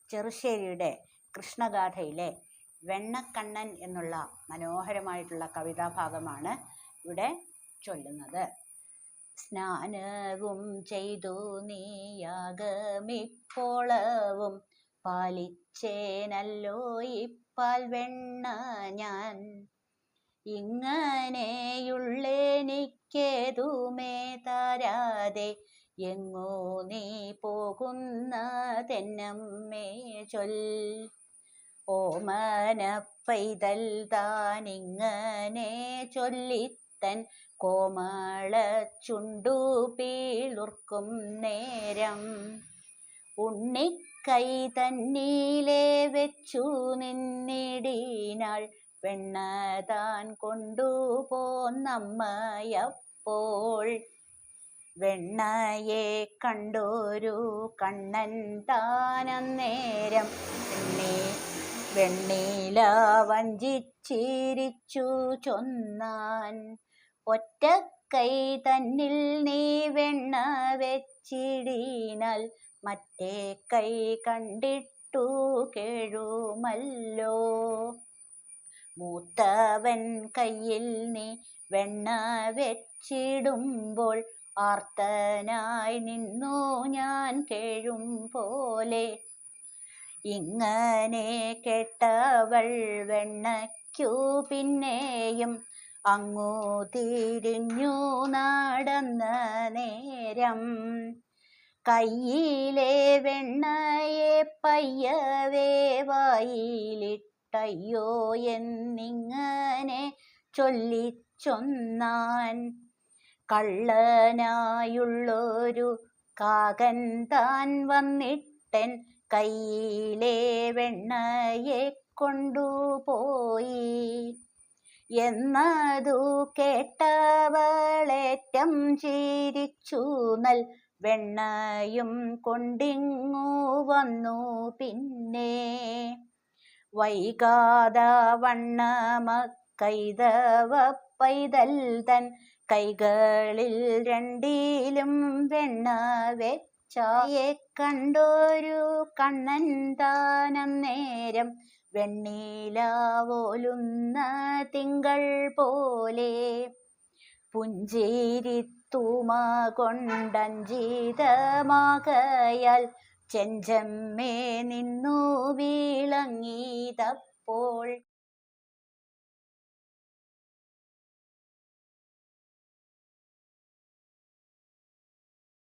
ചെറുശ്ശേരിയുടെ കൃഷ്ണഗാഥയിലെ വെണ്ണക്കണ്ണൻ എന്നുള്ള മനോഹരമായിട്ടുള്ള കവിതാഭാഗമാണ് ഇവിടെ ചൊല്ലുന്നത്. സ്നാനവും ചെയ്തു നീയാഗമിപ്പോളവും പാലിച്ചേനല്ലോ ഇപ്പാൽ വെണ്ണ ഞാൻ. ഇങ്ങനെയുള്ളെനിക്കേതുമേ തരാതെ എങ്ങോ നീ പോകുന്നതെന്നമ്മേ ചൊൽ. ഓമന പൈതൽ താനിങ്ങനെ ചൊല്ലിത്തൻ കോമള ചുണ്ടു പീളുർക്കും നേരം ഉണ്ണിക്കൈ തന്നീലെ വെച്ചു നിന്നിടിനാൾ വെണ്ണ താൻ കൊണ്ടുപോന്നമ്മയപ്പോൾ. വെണ്ണയെ കണ്ടൊരു കണ്ണൻ താനന്നേരം വെണ്ണീല വഞ്ചിച്ചിരിച്ചു ചൊന്നാൻ. ഒറ്റക്കൈ തന്നിൽ നീ വെണ്ണ വെച്ചിടിനാൽ മറ്റേ കൈ കണ്ടിട്ടു കേഴുമല്ലോ. മൂത്തവൻ കയ്യിൽ നീ വെണ്ണ വെച്ചിടുമ്പോൾ ആർത്തനായി നിന്നു ഞാൻ കേഴും പോലെ. ഇങ്ങനെ കേട്ടവൾ വെണ്ണയ്ക്കു പിന്നെയും അങ്ങു തിരിഞ്ഞു നടന്ന നേരം കയ്യിലെ വെണ്ണയെ പയ്യവേ വായിലിട്ടയ്യോ എന്നിങ്ങനെ ചൊല്ലിച്ചൊന്നാൻ. കള്ളനായുള്ളൊരു കാകൻ താൻ വന്നിട്ടൻ കയ്യിലെ വെണ്ണയെ കൊണ്ടുപോയി എന്നതു കേട്ടവളേറ്റം ചിരിച്ചു നൽ വെണ്ണയും കൊണ്ടിങ്ങു വന്നു പിന്നെ. വൈകാത വണ്ണമക്കൈതവ പൈതൽ തൻ കൈകളിൽ രണ്ടിലും വെണ്ണ വെച്ചായെ കണ്ടൊരു കണ്ണൻ താനന്നേരം വെണ്ണീലാവോലുന്ന തിങ്കൾ പോലെ. പുഞ്ചിരിത്തുമ കൊണ്ടഞ്ചിതമാകയാൽ ചെഞ്ചമ്മേ നിന്നു വീളങ്ങിയതപ്പോൾ